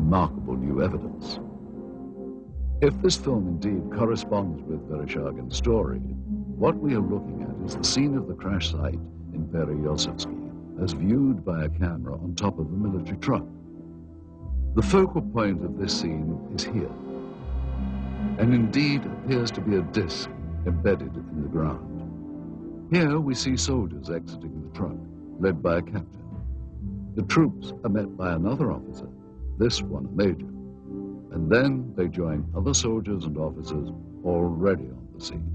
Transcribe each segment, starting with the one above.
remarkable new evidence. If this film indeed corresponds with Vereshchagin's story, what we are looking at is the scene of the crash site in Pereyaslawski, as viewed by a camera on top of a military truck. The focal point of this scene is here, and indeed appears to be a disc embedded in the ground. Here we see soldiers exiting the truck, led by a captain. The troops are met by another officer, this one a major, and then they join other soldiers and officers already on the scene.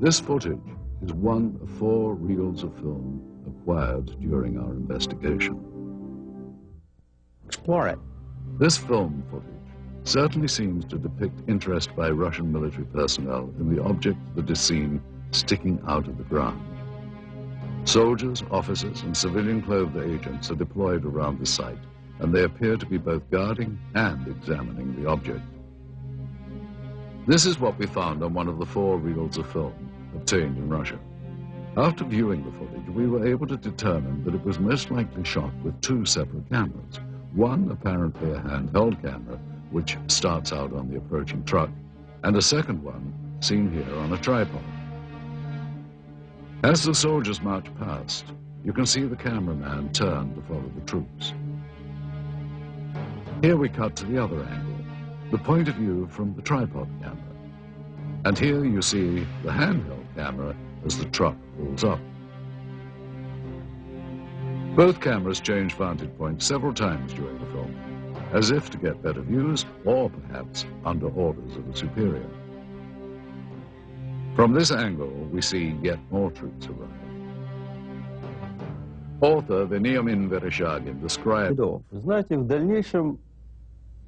This footage is one of 4 reels of film acquired during our investigation. Explore it. This film footage certainly seems to depict interest by Russian military personnel in the object that is seen sticking out of the ground. Soldiers, officers, and civilian-clothed agents are deployed around the site, and they appear to be both guarding and examining the object. This is what we found on one of the 4 reels of film obtained in Russia. After viewing the footage, we were able to determine that it was most likely shot with 2 separate cameras. One apparently a handheld camera, which starts out on the approaching truck, and a second one seen here on a tripod. As the soldiers march past, you can see the cameraman turn to follow the troops. Here we cut to the other angle, the point of view from the tripod camera. And here you see the handheld camera as the truck pulls up. Both cameras change vantage points several times during the film, as if to get better views or perhaps under orders of a superior. From this angle, we see yet more troops arrive. Author Veniamin Vereshchagin described... Знаете, в дальнейшем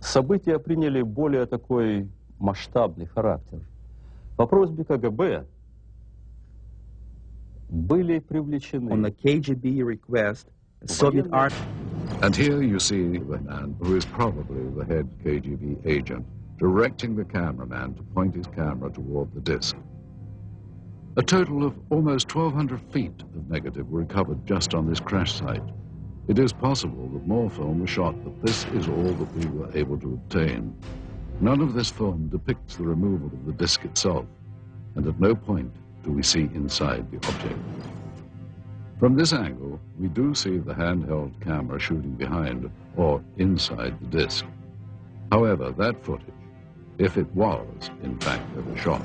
события приняли более такой масштабный характер. По просьбе КГБ были привлечены... On the KGB request, the Soviet army... And here you see the man who is probably the head KGB agent directing the cameraman to point his camera toward the disc. A total of almost 1,200 feet of negative were recovered just on this crash site. It is possible that more film was shot, but this is all that we were able to obtain. None of this film depicts the removal of the disc itself, and at no point do we see inside the object. From this angle, we do see the handheld camera shooting behind or inside the disc. However, that footage, if it was in fact ever shot,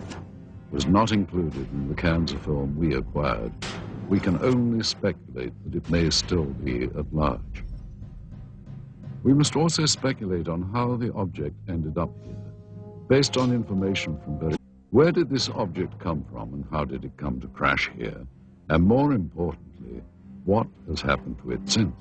was not included in the cans of film we acquired. We can only speculate that it may still be at large. We must also speculate on how the object ended up here, based on information from where did this object come from and how did it come to crash here? And more importantly, what has happened to it since?